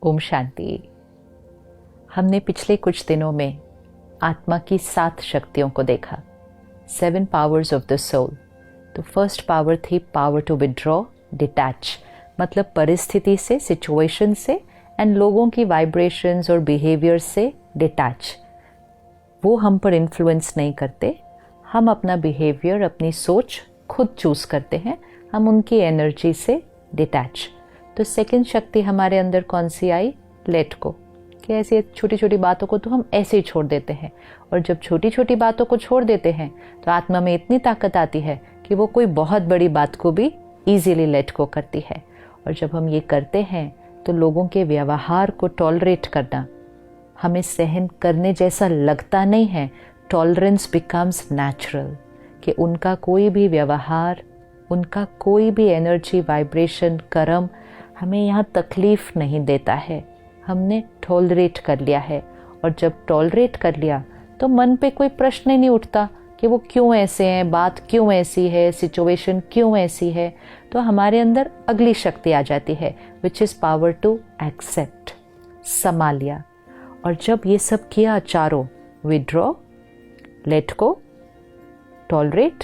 ओम शांति। हमने पिछले कुछ दिनों में आत्मा की 7 शक्तियों को देखा, 7 पावर्स ऑफ द सोल। तो फर्स्ट पावर थी पावर टू विड्रॉ, डिटैच, मतलब परिस्थिति से, सिचुएशन से एंड लोगों की वाइब्रेशंस और बिहेवियर से डिटैच। वो हम पर इन्फ्लुएंस नहीं करते, हम अपना बिहेवियर, अपनी सोच खुद चूज करते हैं, हम उनकी एनर्जी से डिटैच। तो सेकंड शक्ति हमारे अंदर कौन सी आई? लेट को, कि ऐसी छोटी छोटी बातों को तो हम ऐसे ही छोड़ देते हैं। और जब छोटी छोटी बातों को छोड़ देते हैं तो आत्मा में इतनी ताकत आती है कि वो कोई बहुत बड़ी बात को भी इजीली लेट को करती है। और जब हम ये करते हैं तो लोगों के व्यवहार को टॉलरेट करना हमें सहन करने जैसा लगता नहीं है। टॉलरेंस बिकम्स नेचुरल, कि उनका कोई भी व्यवहार, उनका कोई भी एनर्जी, वाइब्रेशन, कर्म हमें यहाँ तकलीफ नहीं देता है। हमने टॉलरेट कर लिया है। और जब टॉलरेट कर लिया तो मन पे कोई प्रश्न ही नहीं उठता कि वो क्यों ऐसे हैं, बात क्यों ऐसी है, सिचुएशन क्यों ऐसी है। तो हमारे अंदर अगली शक्ति आ जाती है, which is power to accept, समा लिया। और जब ये सब किया चारों, withdraw, let go, tolerate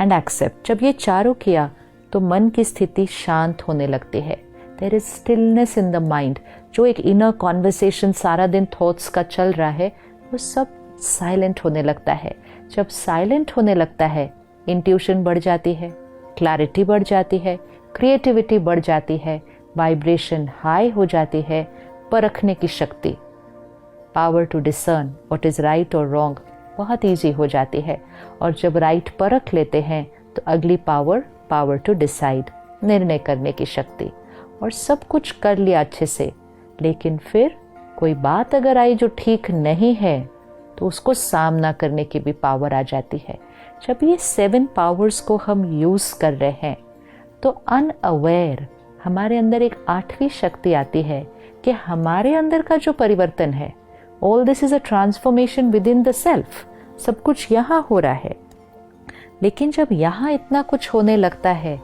and accept, जब ये चारों किया तो मन की स्थिति शांत होने लगती है। There is stillness in the mind. जो एक इनर कॉन्वर्सेशन सारा दिन थॉट्स का चल रहा है, वो सब साइलेंट होने लगता है। जब साइलेंट होने लगता है, इंट्यूशन बढ़ जाती है, क्लैरिटी बढ़ जाती है, क्रिएटिविटी बढ़ जाती है, वाइब्रेशन हाई हो जाती है, परखने की शक्ति, power to discern what is right और रॉन्ग बहुत ईजी हो जाती है। और जब राइट परख लेते हैं तो अगली पावर टू डिसाइड, निर्णय करने की शक्ति। और सब कुछ कर लिया अच्छे से, लेकिन फिर कोई बात अगर आई जो ठीक नहीं है तो उसको सामना करने की भी पावर आ जाती है। जब ये 7 पावर्स को हम यूज कर रहे हैं तो अनअवेयर हमारे अंदर एक 8वीं शक्ति आती है कि हमारे अंदर का जो परिवर्तन है, all this is a transformation with in the self. सब कुछ यहाँ हो रहा है, लेकिन जब यहाँ इतना कुछ होने लगता है,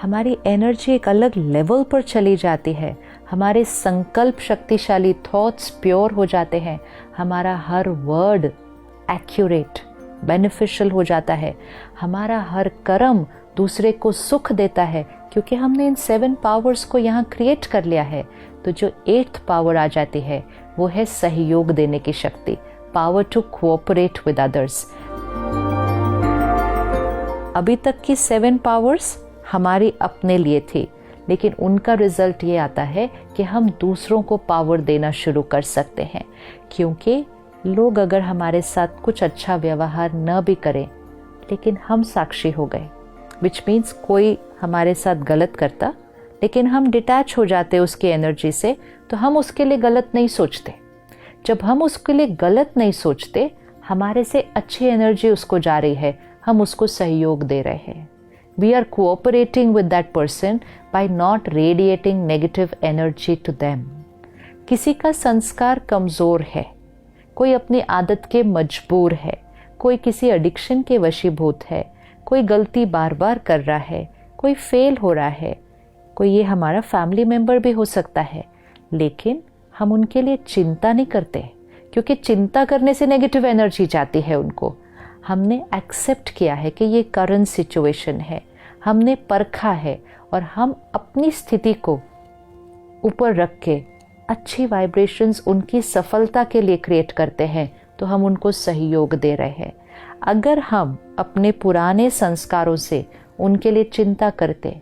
हमारी एनर्जी एक अलग लेवल पर चली जाती है, हमारे संकल्प शक्तिशाली, थॉट्स प्योर हो जाते हैं, हमारा हर वर्ड एक्यूरेट, बेनिफिशियल हो जाता है, हमारा हर कर्म दूसरे को सुख देता है, क्योंकि हमने इन 7 पावर्स को यहाँ क्रिएट कर लिया है। तो जो 8th पावर आ जाती है वो है सहयोग देने की शक्ति, power to cooperate with others. अभी तक की 7 पावर्स हमारी अपने लिए थी, लेकिन उनका रिजल्ट ये आता है कि हम दूसरों को पावर देना शुरू कर सकते हैं। क्योंकि लोग अगर हमारे साथ कुछ अच्छा व्यवहार न भी करें, लेकिन हम साक्षी हो गए, विच मीन्स कोई हमारे साथ गलत करता लेकिन हम डिटैच हो जाते उसकी एनर्जी से, तो हम उसके लिए गलत नहीं सोचते। जब हम उसके लिए गलत नहीं सोचते, हमारे से अच्छी एनर्जी उसको जा रही है, हम उसको सहयोग दे रहे हैं। We are cooperating with that person by not radiating negative energy to them. किसी का संस्कार कमज़ोर है, कोई अपनी आदत के मजबूर है, कोई किसी एडिक्शन के वशीभूत है, कोई गलती बार बार कर रहा है, कोई फेल हो रहा है, कोई ये हमारा फैमिली मेम्बर भी हो सकता है, लेकिन हम उनके लिए चिंता नहीं करते, क्योंकि चिंता करने से नेगेटिव एनर्जी जाती है उनको। हमने एक्सेप्ट किया है कि ये करंट सिचुएशन है, हमने परखा है, और हम अपनी स्थिति को ऊपर रख के अच्छी वाइब्रेशंस उनकी सफलता के लिए क्रिएट करते हैं, तो हम उनको सहयोग दे रहे हैं। अगर हम अपने पुराने संस्कारों से उनके लिए चिंता करते,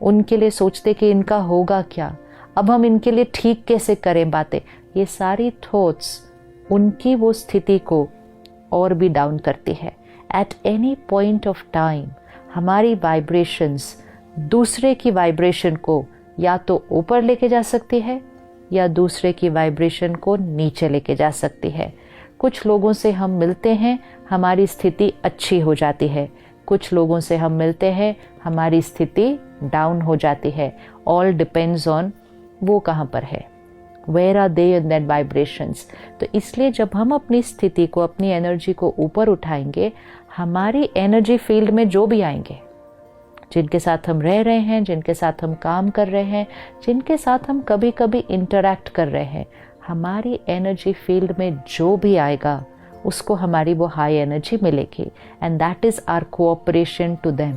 उनके लिए सोचते कि इनका होगा क्या, अब हम इनके लिए ठीक कैसे करें बातें, ये सारी थॉट्स उनकी वो स्थिति को और भी डाउन करती है। At any point of time हमारी वाइब्रेशंस दूसरे की वाइब्रेशन को या तो ऊपर लेके जा सकती है या दूसरे की वाइब्रेशन को नीचे लेके जा सकती है। कुछ लोगों से हम मिलते हैं, हमारी स्थिति अच्छी हो जाती है, कुछ लोगों से हम मिलते हैं, हमारी स्थिति डाउन हो जाती है। ऑल डिपेंड्स ऑन वो कहाँ पर है, where are they in that vibrations. तो इसलिए जब हम अपनी स्थिति को, अपनी एनर्जी को ऊपर उठाएंगे, हमारी एनर्जी फील्ड में जो भी आएंगे, जिनके साथ हम रह रहे हैं, जिनके साथ हम काम कर रहे हैं, जिनके साथ हम कभी कभी इंटरैक्ट कर रहे हैं, हमारी एनर्जी फील्ड में जो भी आएगा उसको हमारी वो हाई एनर्जी मिलेगी, and that is our cooperation to them.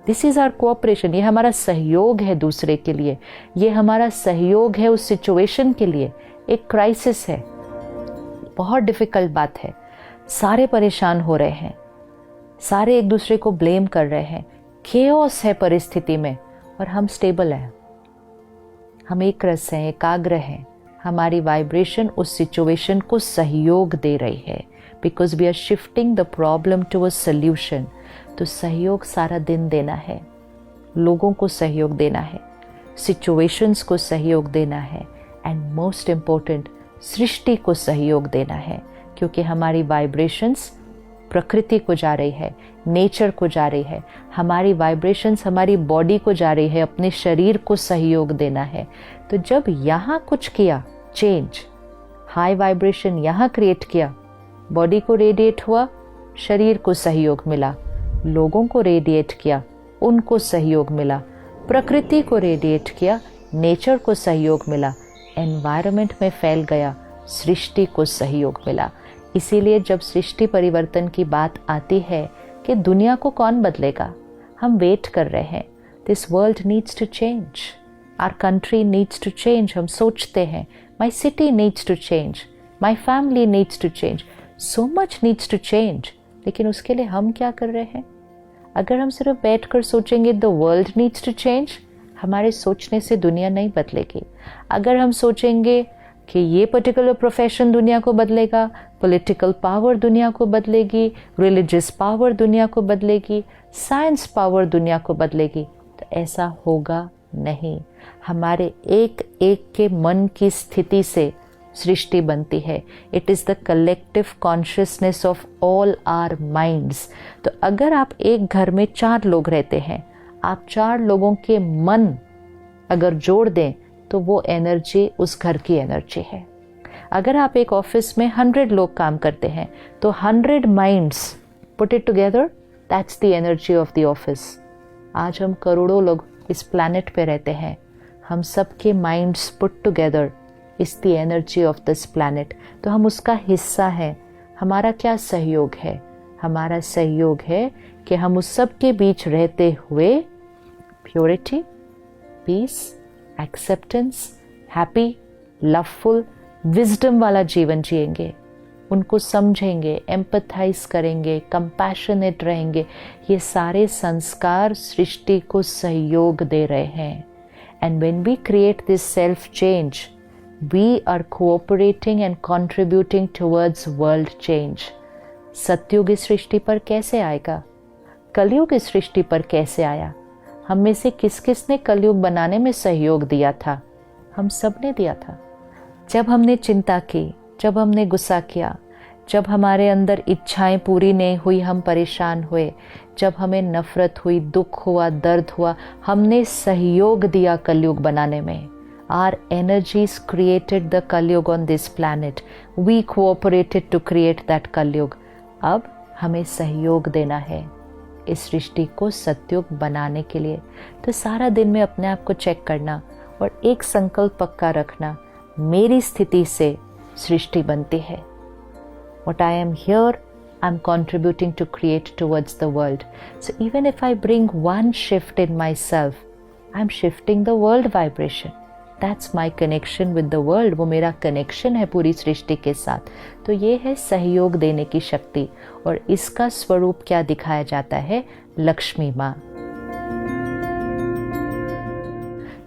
This is our cooperation. ये हमारा सहयोग है दूसरे के लिए, ये हमारा सहयोग है उस सिचुएशन के लिए। एक क्राइसिस है, बहुत डिफिकल्ट बात है, सारे परेशान हो रहे हैं, सारे एक दूसरे को ब्लेम कर रहे हैं, केओस है परिस्थिति में, और हम स्टेबल हैं, हम एक रस हैं, एकाग्र हैं, हमारी वाइब्रेशन उस सिचुएशन को सहयोग दे रही है, because we are shifting the problem to a solution. तो सहयोग सारा दिन देना है, लोगों को सहयोग देना है, सिचुएशंस को सहयोग देना है, एंड मोस्ट इम्पोर्टेंट सृष्टि को सहयोग देना है, क्योंकि हमारी वाइब्रेशंस प्रकृति को जा रही है, नेचर को जा रही है, हमारी वाइब्रेशंस हमारी बॉडी को जा रही है, अपने शरीर को सहयोग देना है। तो जब यहाँ कुछ किया चेंज, हाई वाइब्रेशन यहाँ क्रिएट किया, बॉडी को रेडिएट हुआ, शरीर को सहयोग मिला, लोगों को रेडिएट किया, उनको सहयोग मिला, प्रकृति को रेडिएट किया, नेचर को सहयोग मिला, एनवायरनमेंट में फैल गया, सृष्टि को सहयोग मिला। इसीलिए जब सृष्टि परिवर्तन की बात आती है कि दुनिया को कौन बदलेगा, हम वेट कर रहे हैं। This world needs to change, our country needs to change. हम सोचते हैं my city needs to change, my family needs to change, so much needs to change. लेकिन उसके लिए हम क्या कर रहे हैं? अगर हम सिर्फ बैठ कर सोचेंगे the world needs to change, हमारे सोचने से दुनिया नहीं बदलेगी। अगर हम सोचेंगे कि ये पर्टिकुलर प्रोफेशन दुनिया को बदलेगा, पॉलिटिकल पावर दुनिया को बदलेगी, रिलीजियस पावर दुनिया को बदलेगी, साइंस पावर दुनिया को बदलेगी, तो ऐसा होगा नहीं। हमारे एक एक के मन की स्थिति से सृष्टि बनती है। It is the collective consciousness of all our minds. तो अगर आप एक घर में 4 लोग रहते हैं, आप 4 लोगों के मन अगर जोड़ दें तो वो एनर्जी उस घर की एनर्जी है। अगर आप एक ऑफिस में 100 लोग काम करते हैं तो 100 minds put it together, that's the energy of the office. आज हम करोड़ों लोग इस प्लैनेट पे रहते हैं, हम सबके minds put together is the energy of this planet. तो हम उसका हिस्सा हैं। हमारा क्या सहयोग है? हमारा सहयोग है कि हम उस सब के बीच रहते हुए purity, peace, acceptance, happy, loveful, wisdom वाला जीवन जिएंगे, उनको समझेंगे, एम्पथाइज करेंगे, कंपैशनेट रहेंगे। ये सारे संस्कार सृष्टि को सहयोग दे रहे हैं। And when we create this self change, we are cooperating and contributing towards world change. सतयुग इस सृष्टि पर कैसे आएगा? कलयुग इस सृष्टि पर कैसे आया? हम में से किस किस ने कलयुग बनाने में सहयोग दिया था? हम सब ने दिया था। जब हमने चिंता की, जब हमने गुस्सा किया, जब हमारे अंदर इच्छाएं पूरी नहीं हुई, हम परेशान हुए, जब हमें नफरत हुई, दुख हुआ, दर्द हुआ, हमने सहयोग दिया कलयुग बनाने में। Our energies created the Kalyug on this planet. We cooperated to create that Kalyug. अब हमें सहयोग देना है इस सृष्टि को सतयुग बनाने के लिए। तो सारा दिन में अपने आप को चेक करना और एक संकल्प पक्का रखना, मेरी स्थिति से सृष्टि बनती है। What I am here, I'm contributing to create towards the world. So even if I bring one shift in myself, I'm shifting the world vibration. That's my connection with the world. वो मेरा connection है पूरी सृष्टि के साथ। तो ये है सहयोग देने की शक्ति, और इसका स्वरूप क्या दिखाया जाता है? लक्ष्मी माँ।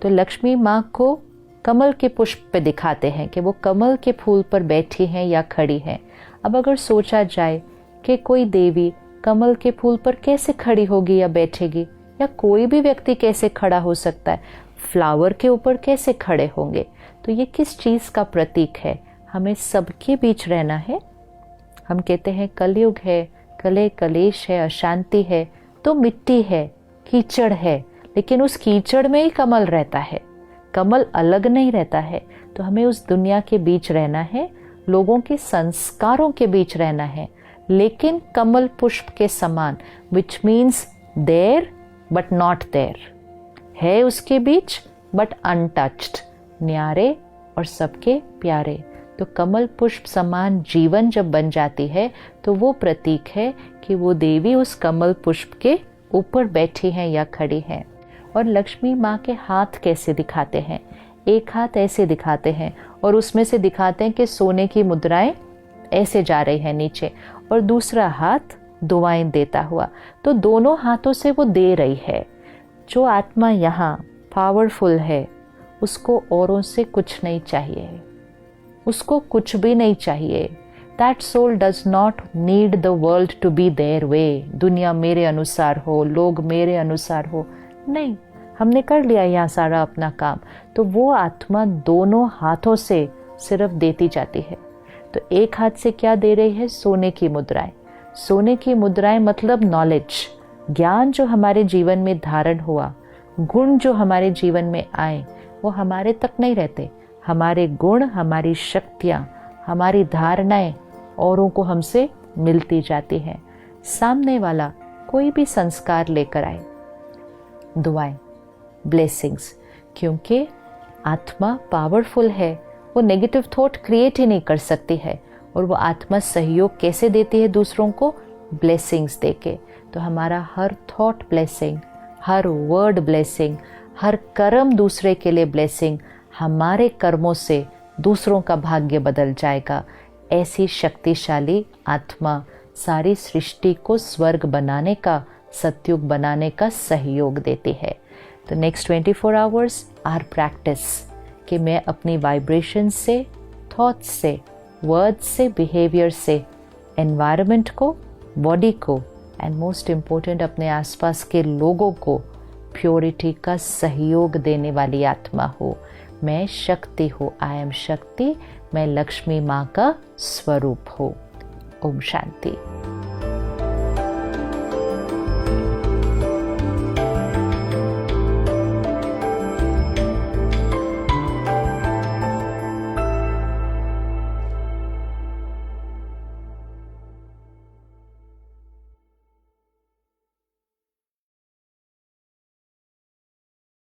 तो लक्ष्मी माँ को कमल के पुष्प पे दिखाते हैं कि वो कमल के फूल पर बैठी हैं या खड़ी हैं। अब अगर सोचा जाए कि कोई देवी कमल के फूल पर कैसे खड़ी होगी या बैठेगी, या कोई भी व्यक्ति कैसे खड़ा हो सकता है, फ्लावर के ऊपर कैसे खड़े होंगे, तो ये किस चीज़ का प्रतीक है? हमें सबके बीच रहना है। हम कहते हैं कलयुग है, कले कलेश है, अशांति है, तो मिट्टी है, कीचड़ है, लेकिन उस कीचड़ में ही कमल रहता है, कमल अलग नहीं रहता है। तो हमें उस दुनिया के बीच रहना है, लोगों के संस्कारों के बीच रहना है, लेकिन कमल पुष्प के समान, which means there but not there, है उसके बीच बट अनटच्ड, न्यारे और सबके प्यारे। तो कमल पुष्प समान जीवन जब बन जाती है तो वो प्रतीक है कि वो देवी उस कमल पुष्प के ऊपर बैठी हैं या खड़ी हैं। और लक्ष्मी माँ के हाथ कैसे दिखाते हैं, एक हाथ ऐसे दिखाते हैं और उसमें से दिखाते हैं कि सोने की मुद्राएं ऐसे जा रही हैं नीचे, और दूसरा हाथ दुआएं देता हुआ। तो दोनों हाथों से वो दे रही है। जो आत्मा यहाँ पावरफुल है उसको औरों से कुछ नहीं चाहिए, उसको कुछ भी नहीं चाहिए। That soul does not need the world to be their way, दुनिया मेरे अनुसार हो, लोग मेरे अनुसार हो, नहीं, हमने कर लिया यहाँ सारा अपना काम। तो वो आत्मा दोनों हाथों से सिर्फ देती जाती है। तो एक हाथ से क्या दे रही है, सोने की मुद्राएं। सोने की मुद्राएं मतलब नॉलेज, ज्ञान जो हमारे जीवन में धारण हुआ, गुण जो हमारे जीवन में आए, वो हमारे तक नहीं रहते। हमारे गुण, हमारी शक्तियाँ, हमारी धारणाएं औरों को हमसे मिलती जाती हैं। सामने वाला कोई भी संस्कार लेकर आए, दुआएं, ब्लेसिंग्स, क्योंकि आत्मा पावरफुल है, वो नेगेटिव थॉट क्रिएट ही नहीं कर सकती है। और वो आत्मा सहयोग कैसे देती है दूसरों को, ब्लेसिंग्स देके। तो हमारा हर थॉट ब्लेसिंग, हर वर्ड ब्लेसिंग, हर कर्म दूसरे के लिए ब्लेसिंग, हमारे कर्मों से दूसरों का भाग्य बदल जाएगा। ऐसी शक्तिशाली आत्मा सारी सृष्टि को स्वर्ग बनाने का, सतयुग बनाने का सहयोग देती है। तो नेक्स्ट 24 आवर्स आर प्रैक्टिस कि मैं अपनी वाइब्रेशन से, थॉट्स से, वर्ड्स से, बिहेवियर से एनवायरनमेंट को, बॉडी को एंड मोस्ट इम्पोर्टेंट अपने आसपास के लोगों को प्योरिटी का सहयोग देने वाली आत्मा हो। मैं शक्ति हूँ, आई एम शक्ति, मैं लक्ष्मी माँ का स्वरूप हूँ। ओम शांति।